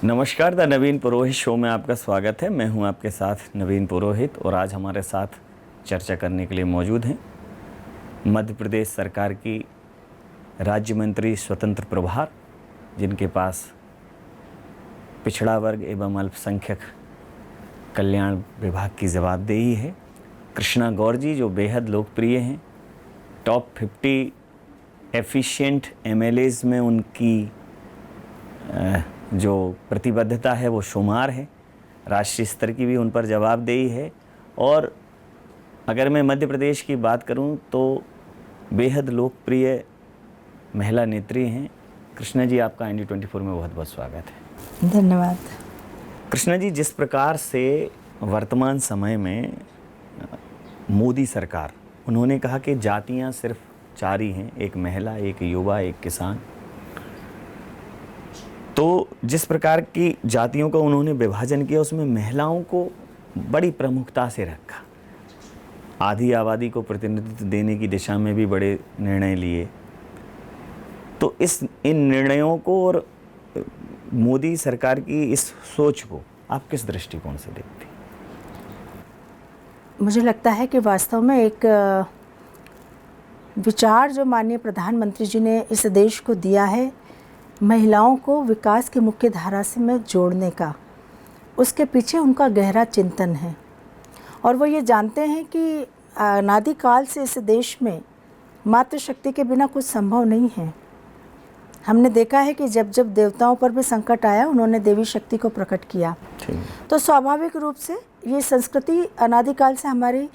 नमस्कार, the Naveen Purohit show में आपका स्वागत है। मैं हूं आपके साथ नवीन पुरोहित और आज हमारे साथ चर्चा करने के लिए मौजूद हैं मध्य प्रदेश सरकार की राज्य मंत्री स्वतंत्र प्रभार, जिनके पास पिछड़ा वर्ग एवं अल्पसंख्यक कल्याण विभाग की जवाबदेही है, कृष्णा गौर जी, जो बेहद लोकप्रिय हैं। टॉप 50 एफिशिएंट एमएलएज में उनकी जो प्रतिबद्धता है वो शुमार है। राष्ट्रीय स्तर की भी उन पर जवाबदेही है। और अगर मैं मध्य प्रदेश की बात करूं तो बेहद लोकप्रिय महिला नेत्री हैं। कृष्णा जी, आपका इंडी 24 में बहुत बहुत स्वागत है। धन्यवाद। कृष्णा जी, जिस प्रकार से वर्तमान समय में मोदी सरकार, उन्होंने कहा कि जातियां सिर्फ 4 ही हैं, एक महिला, एक युवा, एक किसान। तो जिस प्रकार की जातियों का उन्होंने विभाजन किया, उसमें महिलाओं को बड़ी प्रमुखता से रखा। आधी आबादी को प्रतिनिधित्व देने की दिशा में भी बड़े निर्णय लिए। तो इन निर्णयों को और मोदी सरकार की इस सोच को आप किस दृष्टिकोण से देखते हैं? मुझे लगता है कि वास्तव में एक विचार जो माननीय प्रधानमंत्री जी ने इस देश को दिया है, महिलाओं को विकास की मुख्य धारा से में जोड़ने का, उसके पीछे उनका गहरा चिंतन है। और वो ये जानते हैं कि अनादिकाल से इस देश में मातृशक्ति के बिना कुछ संभव नहीं है। हमने देखा है कि जब जब देवताओं पर भी संकट आया, उन्होंने देवी शक्ति को प्रकट किया। तो स्वाभाविक रूप से ये संस्कृति अनादिकाल से हमारे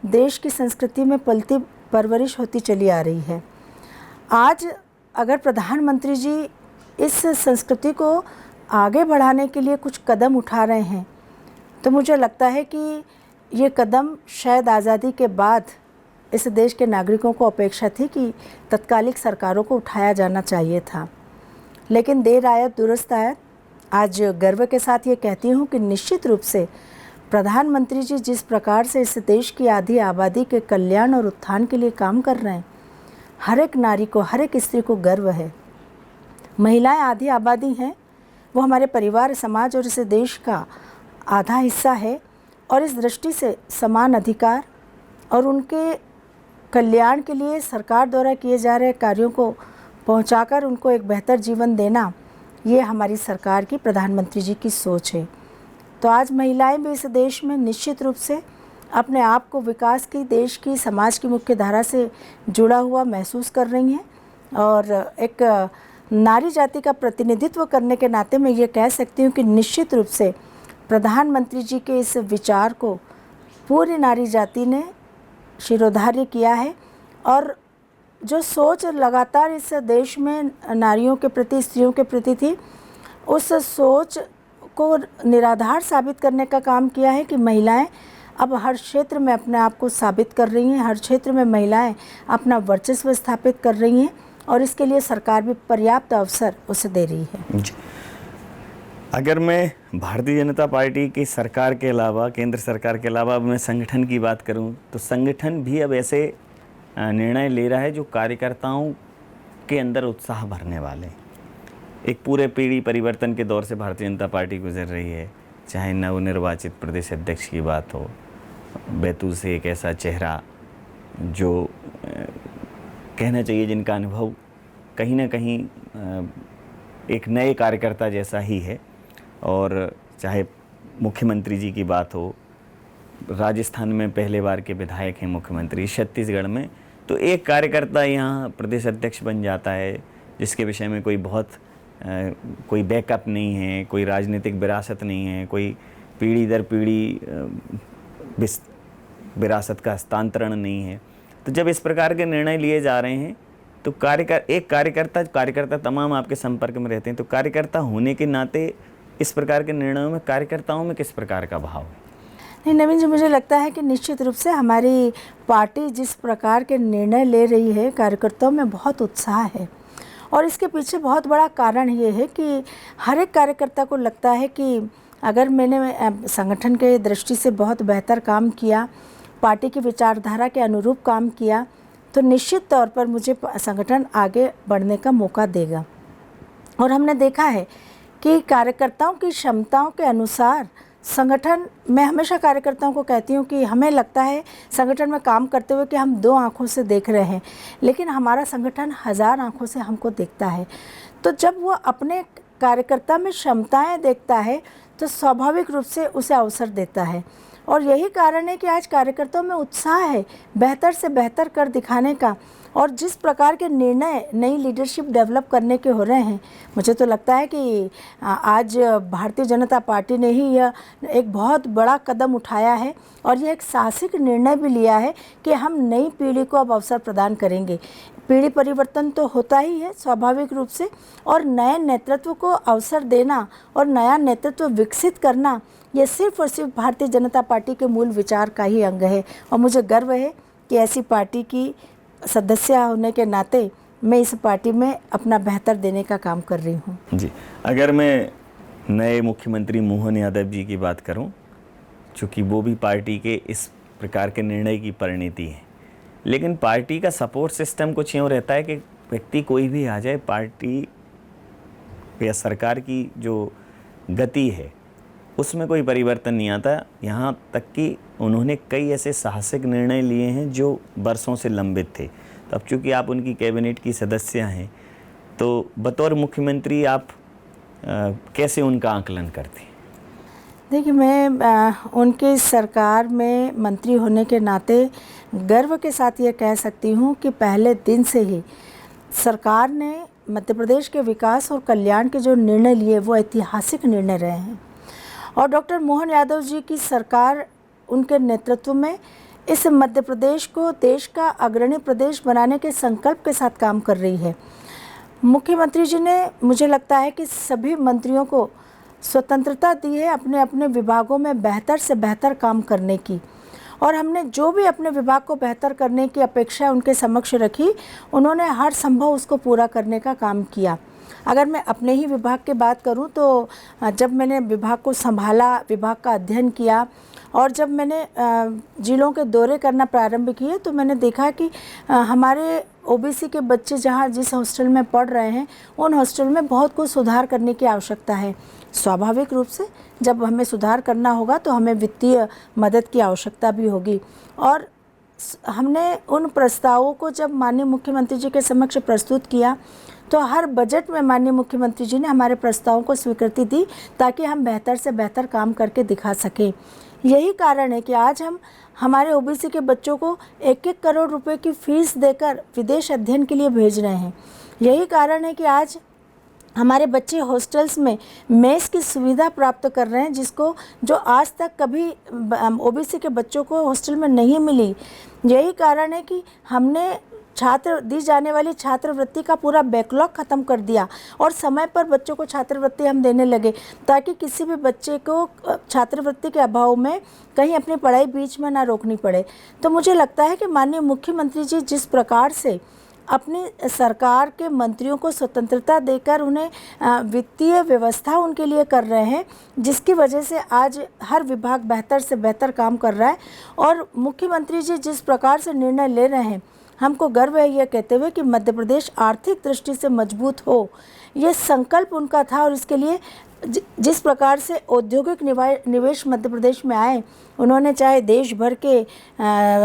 देश की संस्कृति में पलती परवरिश होती चली आ रही है। आज अगर प्रधानमंत्री जी इस संस्कृति को आगे बढ़ाने के लिए कुछ कदम उठा रहे हैं, तो मुझे लगता है कि ये कदम शायद आज़ादी के बाद इस देश के नागरिकों को अपेक्षा थी कि तत्कालिक सरकारों को उठाया जाना चाहिए था। लेकिन देर आयत दुरुस्त आयत। आज गर्व के साथ ये कहती हूँ कि निश्चित रूप से प्रधानमंत्री जी जिस प्रकार से इस देश की आधी आबादी के कल्याण और उत्थान के लिए काम कर रहे हैं, हर एक नारी को, हर एक स्त्री को गर्व है। महिलाएं आधी आबादी हैं, वो हमारे परिवार, समाज और इस देश का आधा हिस्सा है। और इस दृष्टि से समान अधिकार और उनके कल्याण के लिए सरकार द्वारा किए जा रहे कार्यों को पहुंचाकर उनको एक बेहतर जीवन देना, ये हमारी सरकार की, प्रधानमंत्री जी की सोच है। तो आज महिलाएं भी इस देश में निश्चित रूप से अपने आप को विकास की, देश की, समाज की मुख्य धारा से जुड़ा हुआ महसूस कर रही हैं। और एक नारी जाति का प्रतिनिधित्व करने के नाते मैं ये कह सकती हूँ कि निश्चित रूप से प्रधानमंत्री जी के इस विचार को पूरी नारी जाति ने शिरोधार्य किया है। और जो सोच लगातार इस देश में नारियों के प्रति, स्त्रियों के प्रति थी, उस सोच को निराधार साबित करने का काम किया है कि महिलाएं अब हर क्षेत्र में अपने आप को साबित कर रही हैं। हर क्षेत्र में महिलाएं अपना वर्चस्व स्थापित कर रही हैं और इसके लिए सरकार भी पर्याप्त अवसर उसे दे रही है। अगर मैं भारतीय जनता पार्टी की सरकार के अलावा, केंद्र सरकार के अलावा, अब मैं संगठन की बात करूं तो संगठन भी अब ऐसे निर्णय ले रहा है जो कार्यकर्ताओं के अंदर उत्साह भरने वाले। एक पूरे पीढ़ी परिवर्तन के दौर से भारतीय जनता पार्टी गुजर रही है। चाहे नवनिर्वाचित प्रदेश अध्यक्ष की बात हो, बैतूल से एक ऐसा चेहरा जो कहना चाहिए जिनका अनुभव कहीं ना कहीं एक नए कार्यकर्ता जैसा ही है। और चाहे मुख्यमंत्री जी की बात हो, राजस्थान में पहले बार के विधायक हैं मुख्यमंत्री, छत्तीसगढ़ में तो एक कार्यकर्ता यहाँ प्रदेश अध्यक्ष बन जाता है जिसके विषय में कोई बैकअप नहीं है, कोई राजनीतिक विरासत नहीं है, कोई पीढ़ी दर पीढ़ी विरासत का हस्तांतरण नहीं है। तो जब इस प्रकार के निर्णय लिए जा रहे हैं तो एक कार्यकर्ता तमाम आपके संपर्क में रहते हैं, तो कार्यकर्ता होने के नाते इस प्रकार के निर्णयों में कार्यकर्ताओं में किस प्रकार का भाव है? नहीं नवीन जी, मुझे लगता है कि निश्चित रूप से हमारी पार्टी जिस प्रकार के निर्णय ले रही है, कार्यकर्ताओं में बहुत उत्साह है। और इसके पीछे बहुत बड़ा कारण ये है कि हर एक कार्यकर्ता को लगता है कि अगर मैंने संगठन के दृष्टि से बहुत बेहतर काम किया, पार्टी की विचारधारा के अनुरूप काम किया, तो निश्चित तौर पर मुझे संगठन आगे बढ़ने का मौका देगा। और हमने देखा है कि कार्यकर्ताओं की क्षमताओं के अनुसार संगठन, मैं हमेशा कार्यकर्ताओं को कहती हूँ कि हमें लगता है संगठन में काम करते हुए कि हम 2 आँखों से देख रहे हैं, लेकिन हमारा संगठन 1000 आँखों से हमको देखता है। तो जब वो अपने कार्यकर्ता में क्षमताएं देखता है तो स्वाभाविक रूप से उसे अवसर देता है। और यही कारण है कि आज कार्यकर्ताओं में उत्साह है बेहतर से बेहतर कर दिखाने का। और जिस प्रकार के निर्णय नई लीडरशिप डेवलप करने के हो रहे हैं, मुझे तो लगता है कि आज भारतीय जनता पार्टी ने ही यह एक बहुत बड़ा कदम उठाया है और यह एक साहसिक निर्णय भी लिया है कि हम नई पीढ़ी को अब अवसर प्रदान करेंगे। पीढ़ी परिवर्तन तो होता ही है स्वाभाविक रूप से, और नए नेतृत्व को अवसर देना और नया नेतृत्व विकसित करना, ये सिर्फ और सिर्फ भारतीय जनता पार्टी के मूल विचार का ही अंग है। और मुझे गर्व है कि ऐसी पार्टी की सदस्य होने के नाते मैं इस पार्टी में अपना बेहतर देने का काम कर रही हूँ। जी, अगर मैं नए मुख्यमंत्री मोहन यादव जी की बात करूँ, चूँकि वो भी पार्टी के इस प्रकार के निर्णय की परिणति है, लेकिन पार्टी का सपोर्ट सिस्टम कुछ यूँ रहता है कि व्यक्ति कोई भी आ जाए, पार्टी या सरकार की जो गति है उसमें कोई परिवर्तन नहीं आता। यहाँ तक कि उन्होंने कई ऐसे साहसिक निर्णय लिए हैं जो बरसों से लंबित थे। तो अब चूँकि आप उनकी कैबिनेट की सदस्य हैं, तो बतौर मुख्यमंत्री आप कैसे उनका आकलन करते हैं? देखिए, मैं उनकी सरकार में मंत्री होने के नाते गर्व के साथ ये कह सकती हूँ कि पहले दिन से ही सरकार ने मध्य प्रदेश के विकास और कल्याण के जो निर्णय लिए वो ऐतिहासिक निर्णय रहे हैं। और डॉक्टर मोहन यादव जी की सरकार उनके नेतृत्व में इस मध्य प्रदेश को देश का अग्रणी प्रदेश बनाने के संकल्प के साथ काम कर रही है। मुख्यमंत्री जी ने, मुझे लगता है कि सभी मंत्रियों को स्वतंत्रता दी है अपने अपने विभागों में बेहतर से बेहतर काम करने की। और हमने जो भी अपने विभाग को बेहतर करने की अपेक्षा उनके समक्ष रखी, उन्होंने हर संभव उसको पूरा करने का काम किया। अगर मैं अपने ही विभाग की बात करूं तो जब मैंने विभाग को संभाला, विभाग का अध्ययन किया और जब मैंने जिलों के दौरे करना प्रारंभ किए, तो मैंने देखा कि हमारे ओबीसी के बच्चे जहां जिस हॉस्टल में पढ़ रहे हैं, उन हॉस्टल में बहुत कुछ सुधार करने की आवश्यकता है। स्वाभाविक रूप से जब हमें सुधार करना होगा तो हमें वित्तीय मदद की आवश्यकता भी होगी। और हमने उन प्रस्तावों को जब माननीय मुख्यमंत्री जी के समक्ष प्रस्तुत किया तो हर बजट में माननीय मुख्यमंत्री जी ने हमारे प्रस्तावों को स्वीकृति दी ताकि हम बेहतर से बेहतर काम करके दिखा सकें। यही कारण है कि आज हम हमारे ओबीसी के बच्चों को 1-1 करोड़ रुपए की फीस देकर विदेश अध्ययन के लिए भेज रहे हैं। यही कारण है कि आज हमारे बच्चे हॉस्टल्स में मेस की सुविधा प्राप्त कर रहे हैं, जिसको जो आज तक कभी ओबीसी के बच्चों को हॉस्टल में नहीं मिली। यही कारण है कि हमने छात्र दी जाने वाली छात्रवृत्ति का पूरा बैकलॉग ख़त्म कर दिया और समय पर बच्चों को छात्रवृत्ति हम देने लगे ताकि किसी भी बच्चे को छात्रवृत्ति के अभाव में कहीं अपनी पढ़ाई बीच में ना रोकनी पड़े। तो मुझे लगता है कि माननीय मुख्यमंत्री जी जिस प्रकार से अपनी सरकार के मंत्रियों को स्वतंत्रता देकर उन्हें वित्तीय व्यवस्था उनके लिए कर रहे हैं, जिसकी वजह से आज हर विभाग बेहतर से बेहतर काम कर रहा है। और मुख्यमंत्री जी जिस प्रकार से निर्णय ले रहे हैं, हमको गर्व है यह कहते हुए कि मध्य प्रदेश आर्थिक दृष्टि से मजबूत हो, ये संकल्प उनका था। और इसके लिए जिस प्रकार से औद्योगिक निवेश मध्य प्रदेश में आए, उन्होंने चाहे देश भर के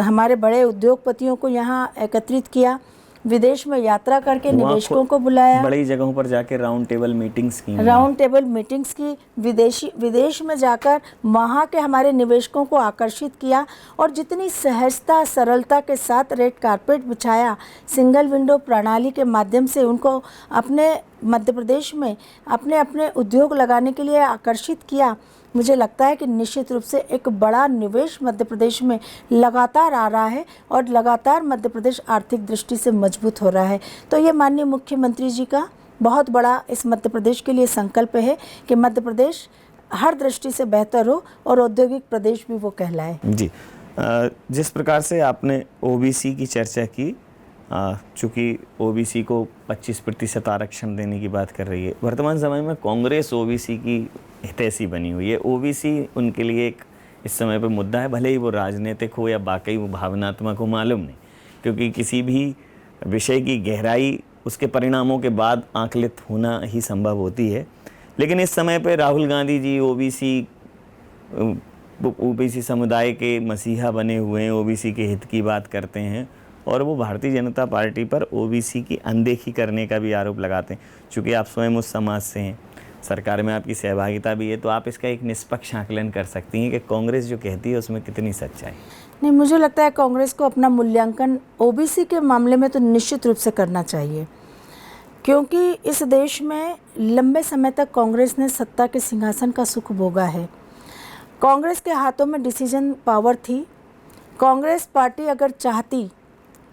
हमारे बड़े उद्योगपतियों को यहाँ एकत्रित किया, विदेश में यात्रा करके निवेशकों को बुलाया, बड़ी जगहों पर जाकर राउंड टेबल मीटिंग्स की विदेश में जाकर वहाँ के हमारे निवेशकों को आकर्षित किया और जितनी सहजता सरलता के साथ रेड कारपेट बिछाया, सिंगल विंडो प्रणाली के माध्यम से उनको अपने मध्य प्रदेश में अपने अपने उद्योग लगाने के लिए आकर्षित किया। मुझे लगता है कि निश्चित रूप से एक बड़ा निवेश मध्य प्रदेश में लगातार आ रहा है और लगातार मध्य प्रदेश आर्थिक दृष्टि से मजबूत हो रहा है। तो ये माननीय मुख्यमंत्री जी का बहुत बड़ा इस मध्य प्रदेश के लिए संकल्प है कि मध्य प्रदेश हर दृष्टि से बेहतर हो और औद्योगिक प्रदेश भी वो कहलाए। जी, जिस प्रकार से आपने ओबीसी की चर्चा की, चूँकि ओबीसी को 25% आरक्षण देने की बात कर रही है, वर्तमान समय में कांग्रेस ओबीसी की हितैषी बनी हुई है। ओबीसी उनके लिए एक इस समय पर मुद्दा है, भले ही वो राजनीतिक हो या बाकी वो भावनात्मक हो, मालूम नहीं, क्योंकि किसी भी विषय की गहराई उसके परिणामों के बाद आंकलित होना ही संभव होती है। लेकिन इस समय पे राहुल गांधी जी ओबीसी समुदाय के मसीहा बने हुए हैं, ओबीसी के हित की बात करते हैं और वो भारतीय जनता पार्टी पर ओबीसी की अनदेखी करने का भी आरोप लगाते हैं। चूँकि आप स्वयं उस समाज से हैं, सरकार में आपकी सहभागिता भी है, तो आप इसका एक निष्पक्ष आकलन कर सकती हैं कि कांग्रेस जो कहती है उसमें कितनी सच्चाई। नहीं, मुझे लगता है कांग्रेस को अपना मूल्यांकन ओबीसी के मामले में तो निश्चित रूप से करना चाहिए, क्योंकि इस देश में लंबे समय तक कांग्रेस ने सत्ता के सिंहासन का सुख भोगा है। कांग्रेस के हाथों में डिसीजन पावर थी। कांग्रेस पार्टी अगर चाहती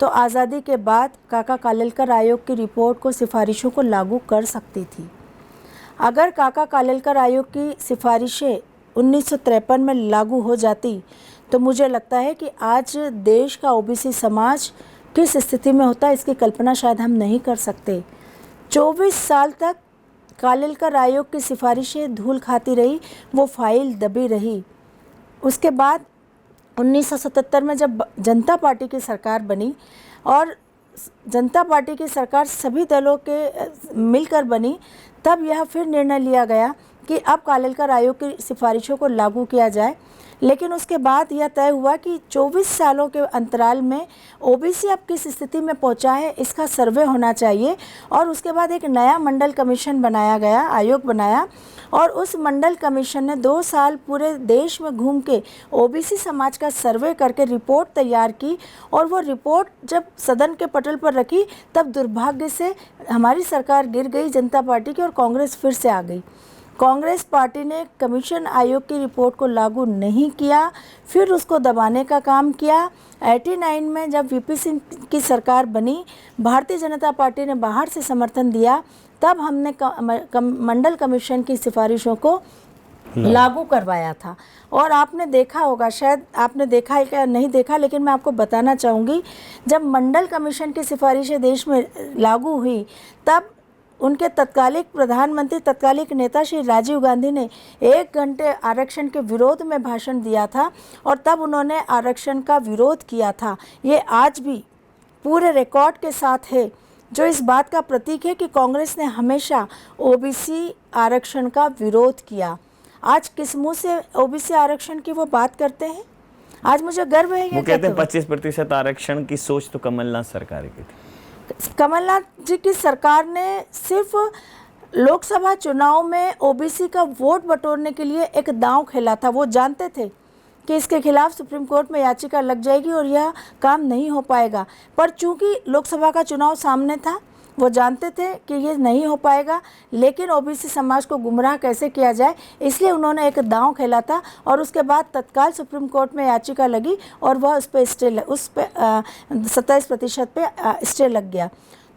तो आज़ादी के बाद काका कालेलकर आयोग की रिपोर्ट को सिफारिशों को लागू कर सकती थी। अगर काका कालेलकर आयोग की सिफारिशें 1953 में लागू हो जाती तो मुझे लगता है कि आज देश का ओबीसी समाज किस स्थिति में होता है इसकी कल्पना शायद हम नहीं कर सकते। 24 साल तक कालेलकर आयोग की सिफारिशें धूल खाती रही, वो फाइल दबी रही। उसके बाद 1977 में जब जनता पार्टी की सरकार बनी और जनता पार्टी की सरकार सभी दलों के मिलकर बनी, तब यह फिर निर्णय लिया गया कि अब कालेलकर आयोग की सिफारिशों को लागू किया जाए। लेकिन उसके बाद यह तय हुआ कि 24 सालों के अंतराल में ओबीसी अब किस स्थिति में पहुंचा है इसका सर्वे होना चाहिए। और उसके बाद एक नया मंडल कमीशन बनाया गया, आयोग बनाया, और उस मंडल कमीशन ने 2 साल पूरे देश में घूम के ओबीसी समाज का सर्वे करके रिपोर्ट तैयार की। और वो रिपोर्ट जब सदन के पटल पर रखी तब दुर्भाग्य से हमारी सरकार गिर गई जनता पार्टी की और कांग्रेस फिर से आ गई। कांग्रेस पार्टी ने कमीशन आयोग की रिपोर्ट को लागू नहीं किया, फिर उसको दबाने का काम किया। 89 में जब वीपी सिंह की सरकार बनी, भारतीय जनता पार्टी ने बाहर से समर्थन दिया, तब हमने मंडल कमीशन की सिफारिशों को लागू करवाया था। और आपने देखा होगा, शायद आपने देखा है क्या नहीं देखा, लेकिन मैं आपको बताना चाहूँगी, जब मंडल कमीशन की सिफारिशें देश में लागू हुई तब उनके तत्कालिक प्रधानमंत्री, तत्कालिक नेता श्री राजीव गांधी ने 1 घंटे आरक्षण के विरोध में भाषण दिया था और तब उन्होंने आरक्षण का विरोध किया था। ये आज भी पूरे रिकॉर्ड के साथ है, जो इस बात का प्रतीक है कि कांग्रेस ने हमेशा ओबीसी आरक्षण का विरोध किया। आज किस मुँह से ओबीसी आरक्षण की वो बात करते हैं? आज मुझे गर्व है। वो कहते हैं 25% आरक्षण की सोच तो कमलनाथ सरकार की थी। कमलनाथ जी की सरकार ने सिर्फ लोकसभा चुनाव में ओबीसी का वोट बटोरने के लिए एक दांव खेला था। वो जानते थे कि इसके खिलाफ सुप्रीम कोर्ट में याचिका लग जाएगी और यह काम नहीं हो पाएगा, पर चूंकि लोकसभा का चुनाव सामने था, वो जानते थे कि ये नहीं हो पाएगा, लेकिन ओबीसी समाज को गुमराह कैसे किया जाए, इसलिए उन्होंने एक दांव खेला था। और उसके बाद तत्काल सुप्रीम कोर्ट में याचिका लगी और वह उस पर 27% पे स्टे लग गया।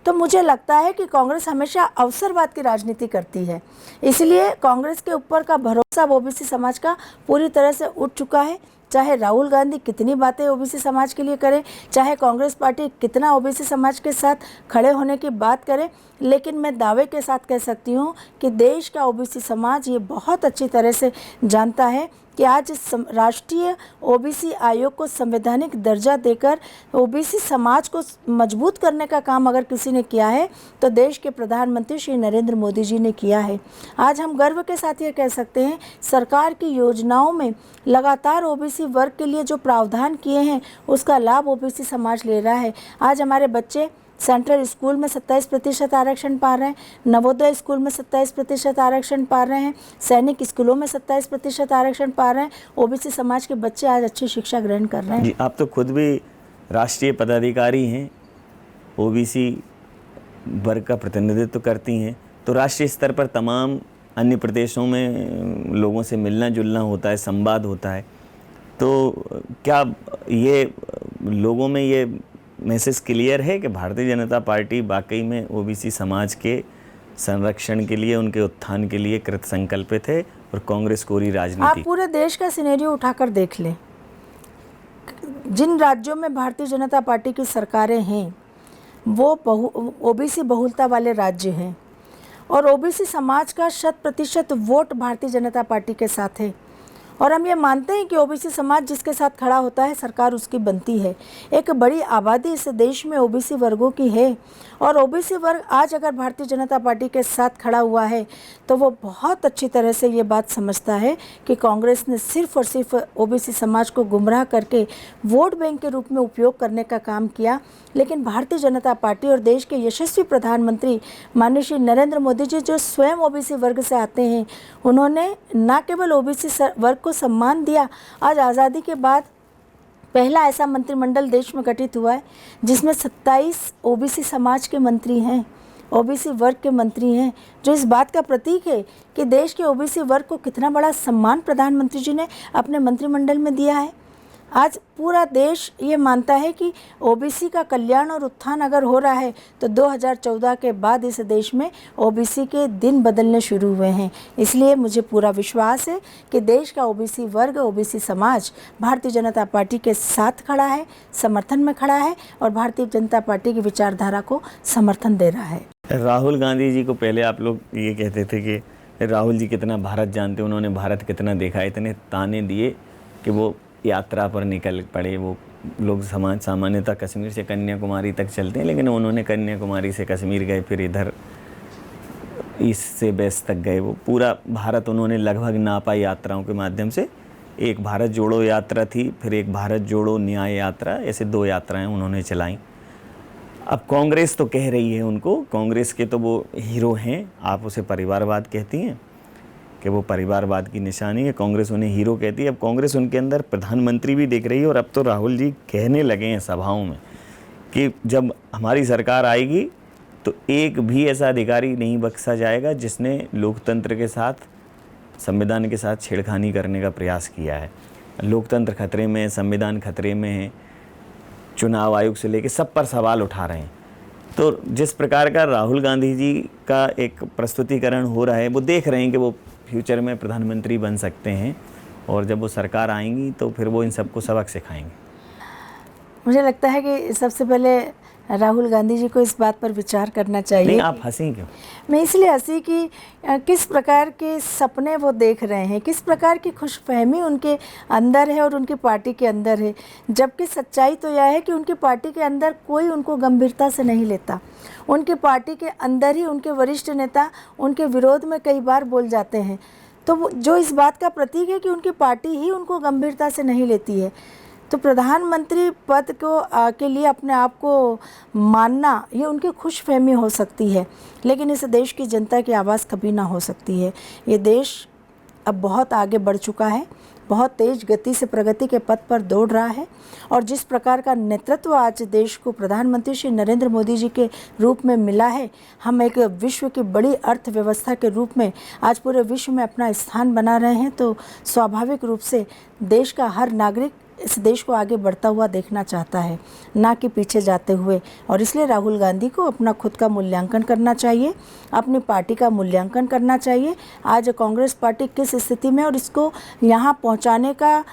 तो मुझे लगता है कि कांग्रेस हमेशा अवसरवाद की राजनीति करती है, इसलिए कांग्रेस के ऊपर का भरोसा ओबीसी समाज का पूरी तरह से उठ चुका है। चाहे राहुल गांधी कितनी बातें ओबीसी समाज के लिए करें, चाहे कांग्रेस पार्टी कितना ओबीसी समाज के साथ खड़े होने की बात करे, लेकिन मैं दावे के साथ कह सकती हूँ कि देश का ओबीसी समाज ये बहुत अच्छी तरह से जानता है कि आज राष्ट्रीय ओबीसी आयोग को संवैधानिक दर्जा देकर ओबीसी समाज को मजबूत करने का काम अगर किसी ने किया है तो देश के प्रधानमंत्री श्री नरेंद्र मोदी जी ने किया है। आज हम गर्व के साथ ये कह सकते हैं, सरकार की योजनाओं में लगातार ओबीसी वर्ग के लिए जो प्रावधान किए हैं उसका लाभ ओबीसी समाज ले रहा है। आज हमारे बच्चे सेंट्रल स्कूल में 27% आरक्षण पा रहे हैं, नवोदय स्कूल में 27% आरक्षण पा रहे हैं, सैनिक स्कूलों में 27% आरक्षण पा रहे हैं। ओबीसी समाज के बच्चे आज अच्छी शिक्षा ग्रहण कर रहे हैं। जी, आप तो खुद भी राष्ट्रीय पदाधिकारी हैं, ओबीसी वर्ग का प्रतिनिधित्व करती हैं, तो राष्ट्रीय स्तर पर तमाम अन्य प्रदेशों में लोगों से मिलना जुलना होता है, संवाद होता है, तो क्या ये लोगों में ये मैसेज क्लियर है कि भारतीय जनता पार्टी वाकई में ओबीसी समाज के संरक्षण के लिए, उनके उत्थान के लिए कृत संकल्पित है और कांग्रेस कोरी राजनीति? आप पूरे देश का सिनेरियो उठाकर देख लें, जिन राज्यों में भारतीय जनता पार्टी की सरकारें हैं वो ओबीसी बहुलता वाले राज्य हैं और ओबीसी समाज का 100% वोट भारतीय जनता पार्टी के साथ है। और हम ये मानते हैं कि ओबीसी समाज जिसके साथ खड़ा होता है सरकार उसकी बनती है। एक बड़ी आबादी इस देश में ओबीसी वर्गों की है और ओबीसी वर्ग आज अगर भारतीय जनता पार्टी के साथ खड़ा हुआ है तो वो बहुत अच्छी तरह से ये बात समझता है कि कांग्रेस ने सिर्फ और सिर्फ ओबीसी समाज को गुमराह करके वोट बैंक के रूप में उपयोग करने का काम किया। लेकिन भारतीय जनता पार्टी और देश के यशस्वी प्रधानमंत्री माननीय श्री नरेंद्र मोदी जी जो स्वयं ओबीसी वर्ग से आते हैं, उन्होंने न केवल ओबीसी वर्ग को सम्मान दिया, आज आज़ादी के बाद पहला ऐसा मंत्रिमंडल देश में गठित हुआ है जिसमें 27 ओबीसी समाज के मंत्री हैं, ओबीसी वर्ग के मंत्री हैं, जो इस बात का प्रतीक है कि देश के ओबीसी वर्ग को कितना बड़ा सम्मान प्रधानमंत्री जी ने अपने मंत्रिमंडल में दिया है। आज पूरा देश ये मानता है कि ओबीसी का कल्याण और उत्थान अगर हो रहा है तो 2014 के बाद इस देश में ओबीसी के दिन बदलने शुरू हुए हैं। इसलिए मुझे पूरा विश्वास है कि देश का ओबीसी वर्ग, ओबीसी समाज भारतीय जनता पार्टी के साथ खड़ा है, समर्थन में खड़ा है और भारतीय जनता पार्टी की विचारधारा को समर्थन दे रहा है। राहुल गांधी जी को पहले आप लोग ये कहते थे कि राहुल जी कितना भारत जानते, उन्होंने भारत कितना देखा, इतने ताने दिए कि वो यात्रा पर निकल पड़े। वो लोग समाज सामान्यतः कश्मीर से कन्याकुमारी तक चलते हैं, लेकिन उन्होंने कन्याकुमारी से कश्मीर गए, फिर इधर ईस्ट से वेस्ट तक गए। वो पूरा भारत उन्होंने लगभग नापा यात्राओं के माध्यम से। एक भारत जोड़ो यात्रा थी, फिर एक भारत जोड़ो न्याय यात्रा, ऐसे 2 यात्राएं उन्होंने चलाई। अब कांग्रेस तो कह रही है उनको, कांग्रेस के तो वो हीरो हैं, आप उसे परिवारवाद कहती हैं कि वो परिवारवाद की निशानी है, कांग्रेस उन्हें हीरो कहती है। अब कांग्रेस उनके अंदर प्रधानमंत्री भी देख रही है और अब तो राहुल जी कहने लगे हैं सभाओं में कि जब हमारी सरकार आएगी तो एक भी ऐसा अधिकारी नहीं बख्शा जाएगा जिसने लोकतंत्र के साथ, संविधान के साथ छेड़खानी करने का प्रयास किया है। लोकतंत्र खतरे में है, संविधान खतरे में है, चुनाव आयोग से लेकर सब पर सवाल उठा रहे हैं। तो जिस प्रकार का राहुल गांधी जी का एक प्रस्तुतिकरण हो रहा है, वो देख रहे हैं कि वो फ्यूचर में प्रधानमंत्री बन सकते हैं और जब वो सरकार आएंगी तो फिर वो इन सबको सबक सिखाएंगे। मुझे लगता है कि सबसे पहले राहुल गांधी जी को इस बात पर विचार करना चाहिए। नहीं, आप हंसी क्यों? मैं इसलिए हंसी कि किस प्रकार के सपने वो देख रहे हैं, किस प्रकार की खुशफहमी उनके अंदर है और उनकी पार्टी के अंदर है, जबकि सच्चाई तो यह है कि उनकी पार्टी के अंदर कोई उनको गंभीरता से नहीं लेता। उनकी पार्टी के अंदर ही उनके वरिष्ठ नेता उनके विरोध में कई बार बोल जाते हैं, तो जो इस बात का प्रतीक है कि उनकी पार्टी ही उनको गंभीरता से नहीं लेती है। तो प्रधानमंत्री पद को के लिए अपने आप को मानना ये उनकी खुशफहमी हो सकती है, लेकिन इस देश की जनता की आवाज़ कभी ना हो सकती है। ये देश अब बहुत आगे बढ़ चुका है, बहुत तेज़ गति से प्रगति के पथ पर दौड़ रहा है और जिस प्रकार का नेतृत्व आज देश को प्रधानमंत्री श्री नरेंद्र मोदी जी के रूप में मिला है, हम एक विश्व की बड़ी अर्थव्यवस्था के रूप में आज पूरे विश्व में अपना स्थान बना रहे हैं। तो स्वाभाविक रूप से देश का हर नागरिक इस देश को आगे बढ़ता हुआ देखना चाहता है, ना कि पीछे जाते हुए। और इसलिए राहुल गांधी को अपना खुद का मूल्यांकन करना चाहिए, अपनी पार्टी का मूल्यांकन करना चाहिए। आज कांग्रेस पार्टी किस स्थिति में और इसको यहाँ पहुँचाने का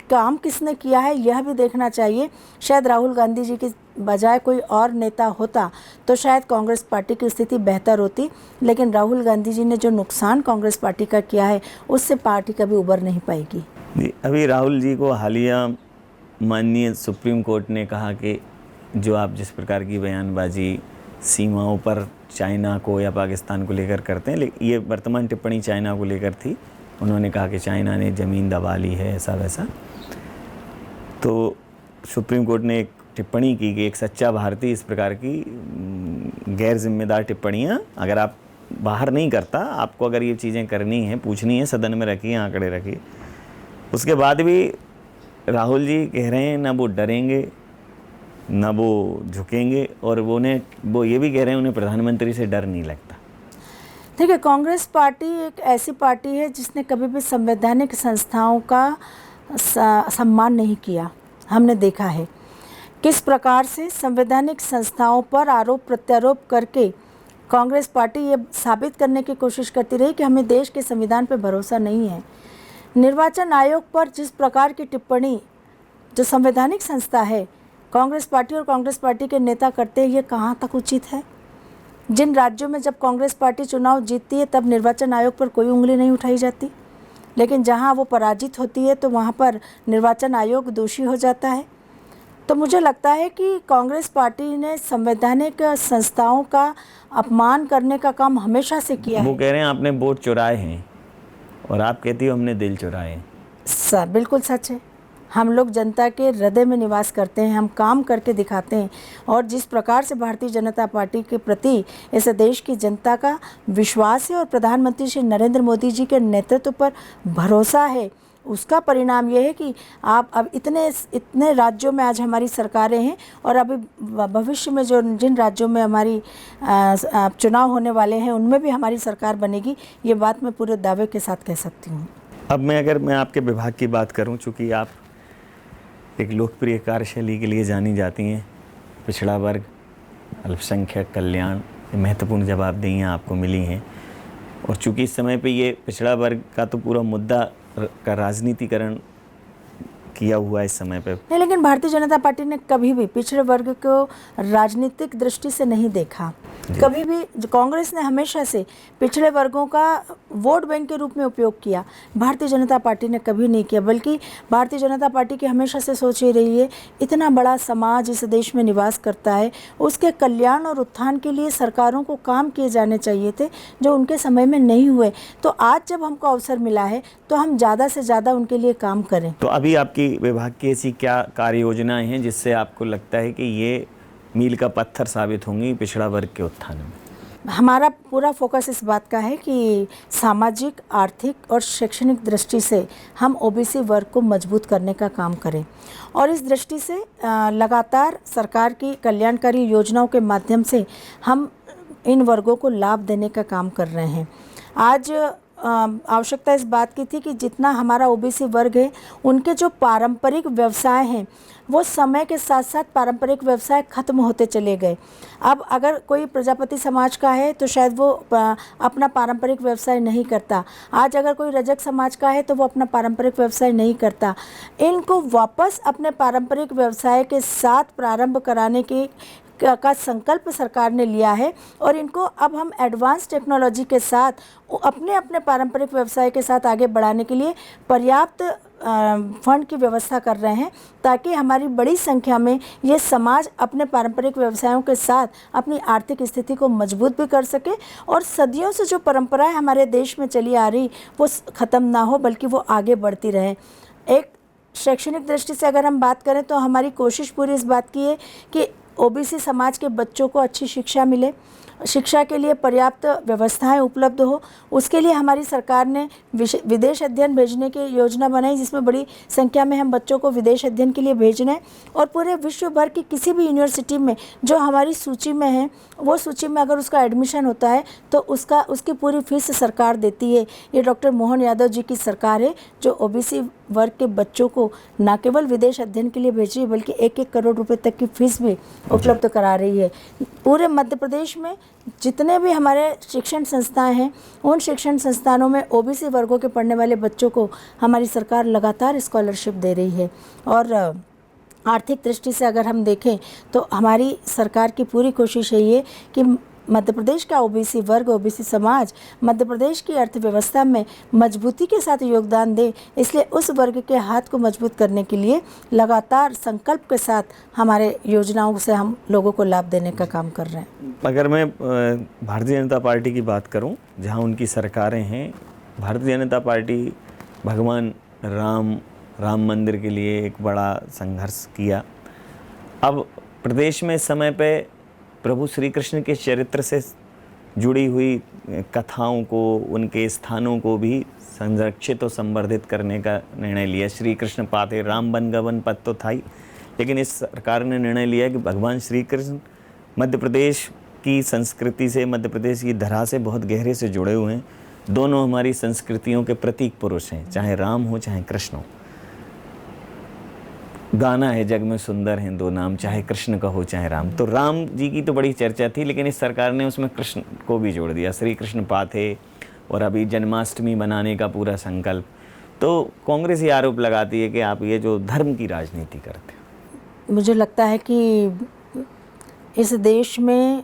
काम किसने किया है यह भी देखना चाहिए। शायद राहुल गांधी जी के बजाय कोई और नेता होता तो शायद कांग्रेस पार्टी की स्थिति बेहतर होती, लेकिन राहुल गांधी जी ने जो नुकसान कांग्रेस पार्टी का किया है उससे पार्टी कभी उबर नहीं पाएगी। अभी राहुल जी को हालिया माननीय सुप्रीम कोर्ट ने कहा कि जो आप जिस प्रकार की बयानबाजी सीमाओं पर चाइना को या पाकिस्तान को लेकर करते हैं, लेकिन ये वर्तमान टिप्पणी चाइना को लेकर थी। उन्होंने कहा कि चाइना ने ज़मीन दबा ली है, ऐसा वैसा। तो सुप्रीम कोर्ट ने एक टिप्पणी की कि एक सच्चा भारतीय इस प्रकार की गैर जिम्मेदार टिप्पणियाँ अगर आप बाहर नहीं करता, आपको अगर ये चीज़ें करनी है, पूछनी है, सदन में रखिए, आंकड़े रखिए। उसके बाद भी राहुल जी कह रहे हैं ना वो डरेंगे ना वो झुकेंगे और वो ये भी कह रहे हैं उन्हें प्रधानमंत्री से डर नहीं लगता। देखिए, कांग्रेस पार्टी एक ऐसी पार्टी है जिसने कभी भी संवैधानिक संस्थाओं का सम्मान नहीं किया। हमने देखा है किस प्रकार से संवैधानिक संस्थाओं पर आरोप प्रत्यारोप करके कांग्रेस पार्टी ये साबित करने की कोशिश करती रही कि हमें देश के संविधान पर भरोसा नहीं है। निर्वाचन आयोग पर जिस प्रकार की टिप्पणी जो संवैधानिक संस्था है कांग्रेस पार्टी और कांग्रेस पार्टी के नेता करते हैं, ये कहाँ तक उचित है? जिन राज्यों में जब कांग्रेस पार्टी चुनाव जीतती है तब निर्वाचन आयोग पर कोई उंगली नहीं उठाई जाती, लेकिन जहाँ वो पराजित होती है तो वहाँ पर निर्वाचन आयोग दोषी हो जाता है। तो मुझे लगता है कि कांग्रेस पार्टी ने संवैधानिक संस्थाओं का अपमान करने का काम हमेशा से किया वो है। कह रहे हैं आपने वोट चुराए हैं और आप कहती हो हमने दिल चुराए हैं। सर बिल्कुल सच है। हम लोग जनता के हृदय में निवास करते हैं, हम काम करके दिखाते हैं। और जिस प्रकार से भारतीय जनता पार्टी के प्रति इस देश की जनता का विश्वास है और प्रधानमंत्री श्री नरेंद्र मोदी जी के नेतृत्व पर भरोसा है, उसका परिणाम ये है कि आप अब इतने राज्यों में आज हमारी सरकारें हैं और अभी भविष्य में जो जिन राज्यों में हमारी चुनाव होने वाले हैं उनमें भी हमारी सरकार बनेगी। ये बात मैं पूरे दावे के साथ कह सकती हूँ। अब अगर मैं आपके विभाग की बात करूं, चूँकि आप एक लोकप्रिय कार्यशैली के लिए जानी जाती हैं, पिछड़ा वर्ग, अल्पसंख्यक कल्याण, ये महत्वपूर्ण जवाबदेहियाँ आपको मिली हैं। और चूँकि इस समय पे ये पिछड़ा वर्ग का तो पूरा मुद्दा का राजनीतिकरण किया हुआ है इस समय पे। नहीं, लेकिन भारतीय जनता पार्टी ने कभी भी पिछड़े वर्ग को राजनीतिक दृष्टि से नहीं देखा। कभी भी कांग्रेस ने हमेशा से पिछड़े वर्गों का वोट बैंक के रूप में उपयोग किया, भारतीय जनता पार्टी ने कभी नहीं किया। बल्कि भारतीय जनता पार्टी की हमेशा से सोच ये रही है, इतना बड़ा समाज इस देश में निवास करता है, उसके कल्याण और उत्थान के लिए सरकारों को काम किए जाने चाहिए थे, जो उनके समय में नहीं हुए। तो आज जब हमको अवसर मिला है तो हम ज़्यादा से ज़्यादा उनके लिए काम करें। तो अभी आपकी विभाग की ऐसी क्या कार्य योजनाएं हैं जिससे आपको लगता है कि ये मील का पत्थर साबित होंगी पिछड़ा वर्ग के उत्थान में? हमारा पूरा फोकस इस बात का है कि सामाजिक, आर्थिक और शैक्षणिक दृष्टि से हम ओबीसी वर्ग को मजबूत करने का काम करें। और इस दृष्टि से लगातार सरकार की कल्याणकारी योजनाओं के माध्यम से हम इन वर्गों को लाभ देने का काम कर रहे हैं। आज आवश्यकता इस बात की थी कि जितना हमारा ओबीसी वर्ग है, उनके जो पारंपरिक व्यवसाय हैं वो समय के साथ साथ पारंपरिक व्यवसाय खत्म होते चले गए। अब अगर कोई प्रजापति समाज का है तो शायद वो अपना पारंपरिक व्यवसाय नहीं करता। आज अगर कोई रजक समाज का है तो वो अपना पारंपरिक व्यवसाय नहीं करता। इनको वापस अपने पारंपरिक व्यवसाय के साथ प्रारंभ कराने का संकल्प सरकार ने लिया है। और इनको अब हम एडवांस टेक्नोलॉजी के साथ अपने पारंपरिक व्यवसाय के साथ आगे बढ़ाने के लिए पर्याप्त फंड की व्यवस्था कर रहे हैं, ताकि हमारी बड़ी संख्या में ये समाज अपने पारंपरिक व्यवसायों के साथ अपनी आर्थिक स्थिति को मजबूत भी कर सके और सदियों से जो परंपराएं हमारे देश में चली आ रही वो ख़त्म ना हो, बल्कि वो आगे बढ़ती रहे। एक शैक्षणिक दृष्टि से अगर हम बात करें तो हमारी कोशिश पूरी इस बात की है कि ओबीसी समाज के बच्चों को अच्छी शिक्षा मिले, शिक्षा के लिए पर्याप्त व्यवस्थाएं उपलब्ध हो। उसके लिए हमारी सरकार ने विदेश अध्ययन भेजने की योजना बनाई, जिसमें बड़ी संख्या में हम बच्चों को विदेश अध्ययन के लिए भेज रहे हैं। और पूरे विश्व भर की किसी भी यूनिवर्सिटी में जो हमारी सूची में है, वो सूची में अगर उसका एडमिशन होता है तो उसकी पूरी फीस सरकार देती है। ये डॉक्टर मोहन यादव जी की सरकार है जो ओबीसी वर्ग के बच्चों को न केवल विदेश अध्ययन के लिए भेज रही है, बल्कि 1-1 करोड़ रुपए तक की फीस भी उपलब्ध करा रही है। पूरे मध्य प्रदेश में जितने भी हमारे शिक्षण संस्थाएं हैं, उन शिक्षण संस्थानों में ओबीसी वर्गों के पढ़ने वाले बच्चों को हमारी सरकार लगातार स्कॉलरशिप दे रही है। और आर्थिक दृष्टि से अगर हम देखें तो हमारी सरकार की पूरी कोशिश यही है कि मध्य प्रदेश का ओबीसी वर्ग, ओबीसी समाज मध्य प्रदेश की अर्थव्यवस्था में मजबूती के साथ योगदान दे। इसलिए उस वर्ग के हाथ को मजबूत करने के लिए लगातार संकल्प के साथ हमारे योजनाओं से हम लोगों को लाभ देने का काम कर रहे हैं। अगर मैं भारतीय जनता पार्टी की बात करूं, जहां उनकी सरकारें हैं, भारतीय जनता पार्टी भगवान राम मंदिर के लिए एक बड़ा संघर्ष किया। अब प्रदेश में इस समय पे प्रभु श्री कृष्ण के चरित्र से जुड़ी हुई कथाओं को, उनके स्थानों को भी संरक्षित और संवर्धित करने का निर्णय लिया। श्री कृष्ण पाते राम बन गवन पत तो था ही, लेकिन इस सरकार ने निर्णय लिया कि भगवान श्री कृष्ण मध्य प्रदेश की संस्कृति से, मध्य प्रदेश की धरा से बहुत गहरे से जुड़े हुए हैं। दोनों हमारी संस्कृतियों के प्रतीक पुरुष हैं, चाहे राम हो चाहे कृष्ण हो। गाना है जग में सुंदर हैं दो नाम, चाहे कृष्ण का हो चाहे राम। तो राम जी की तो बड़ी चर्चा थी, लेकिन इस सरकार ने उसमें कृष्ण को भी जोड़ दिया, श्री कृष्ण पाथे, और अभी जन्माष्टमी बनाने का पूरा संकल्प। तो कांग्रेस ये आरोप लगाती है कि आप ये जो धर्म की राजनीति करते हो। मुझे लगता है कि इस देश में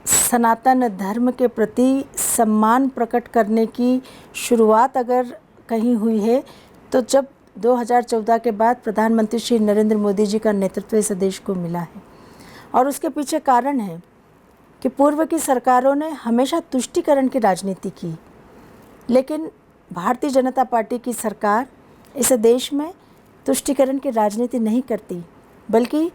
सनातन धर्म के प्रति सम्मान प्रकट करने की शुरुआत अगर कहीं हुई है तो जब 2014 के बाद प्रधानमंत्री श्री नरेंद्र मोदी जी का नेतृत्व इस देश को मिला है। और उसके पीछे कारण है कि पूर्व की सरकारों ने हमेशा तुष्टीकरण की राजनीति की, लेकिन भारतीय जनता पार्टी की सरकार इस देश में तुष्टीकरण की राजनीति नहीं करती, बल्कि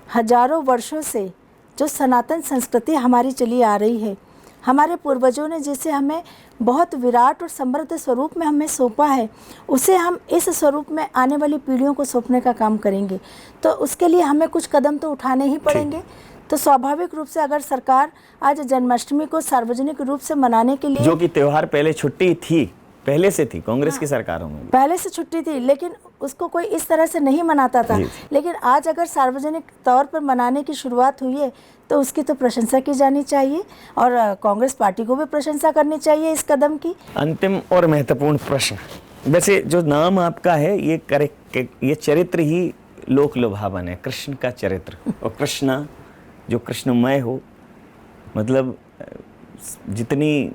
हजारों वर्षों से जो सनातन संस्कृति हमारी चली आ रही है, हमारे पूर्वजों ने जिसे हमें बहुत विराट और समृद्ध स्वरूप में हमें सौंपा है, उसे हम इस स्वरूप में आने वाली पीढ़ियों को सौंपने का काम करेंगे। तो उसके लिए हमें कुछ कदम तो उठाने ही पड़ेंगे। तो स्वाभाविक रूप से अगर सरकार आज जन्माष्टमी को सार्वजनिक रूप से मनाने के लिए, जो कि त्योहार पहले छुट्टी थी, पहले से थी कांग्रेस की सरकारों में, पहले से छुट्टी थी, लेकिन उसको कोई इस तरह से नहीं मनाता था। लेकिन आज अगर सार्वजनिक तौर पर मनाने की शुरुआत हुई है तो उसकी तो प्रशंसा की जानी चाहिए और कांग्रेस पार्टी को भी प्रशंसा करनी चाहिए इस कदम की। अंतिम और महत्वपूर्ण प्रश्न, वैसे जो नाम आपका है ये चरित्र ही लोक लुभावन है, कृष्ण का चरित्र, और कृष्णा जो कृष्णमय हो, मतलब जितनी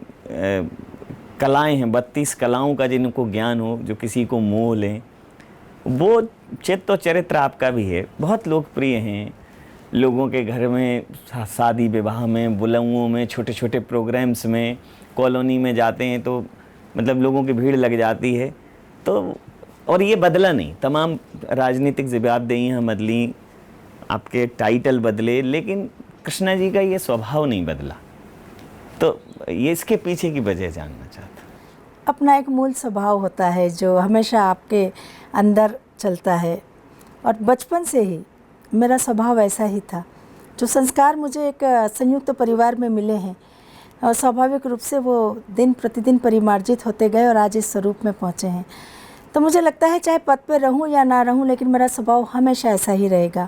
कलाएं हैं, 32 कलाओं का जिनको ज्ञान हो, जो किसी को मोह लें, वो चित्त और चरित्र आपका भी है। बहुत लोकप्रिय हैं, लोगों के घर में शादी विवाह में, बुलाओं में, छोटे छोटे प्रोग्राम्स में, कॉलोनी में जाते हैं तो मतलब लोगों की भीड़ लग जाती है। तो और ये बदला नहीं, तमाम राजनीतिक जवाबदेहियाँ बदली, आपके टाइटल बदले, लेकिन कृष्णा जी का ये स्वभाव नहीं बदला। तो ये इसके पीछे की वजह जानना चाहता। अपना एक मूल स्वभाव होता है जो हमेशा आपके अंदर चलता है, और बचपन से ही मेरा स्वभाव ऐसा ही था। जो संस्कार मुझे एक संयुक्त परिवार में मिले हैं, और स्वाभाविक रूप से वो दिन प्रतिदिन परिमार्जित होते गए और आज इस स्वरूप में पहुँचे हैं। तो मुझे लगता है चाहे पद पे रहूं या ना रहूं, लेकिन मेरा स्वभाव हमेशा ऐसा ही रहेगा।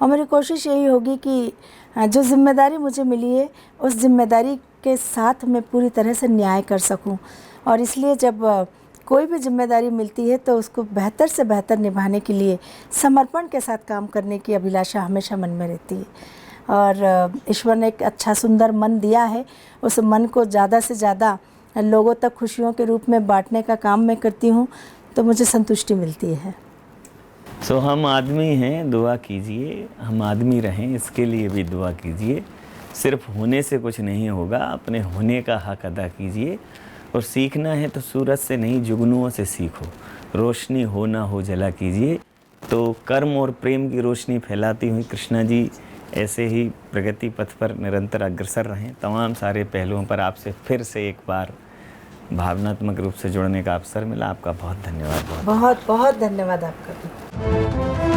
और मेरी कोशिश यही होगी कि जो जिम्मेदारी मुझे मिली है उस जिम्मेदारी के साथ मैं पूरी तरह से न्याय कर सकूं। और इसलिए जब कोई भी जिम्मेदारी मिलती है तो उसको बेहतर से बेहतर निभाने के लिए समर्पण के साथ काम करने की अभिलाषा हमेशा मन में रहती है। और ईश्वर ने एक अच्छा सुंदर मन दिया है, उस मन को ज़्यादा से ज़्यादा लोगों तक खुशियों के रूप में बांटने का काम मैं करती हूँ, तो मुझे संतुष्टि मिलती है। हम आदमी हैं, दुआ कीजिए, हम आदमी रहें इसके लिए भी दुआ कीजिए। सिर्फ होने से कुछ नहीं होगा, अपने होने का हक अदा कीजिए। और सीखना है तो सूरज से नहीं, जुगनुओं से सीखो। रोशनी हो ना हो जला कीजिए। तो कर्म और प्रेम की रोशनी फैलाती हुई कृष्णा जी ऐसे ही प्रगति पथ पर निरंतर अग्रसर रहें। तमाम सारे पहलुओं पर आपसे फिर से एक बार भावनात्मक रूप से जुड़ने का अवसर मिला। आपका बहुत धन्यवाद। बहुत बहुत धन्यवाद आपका भी।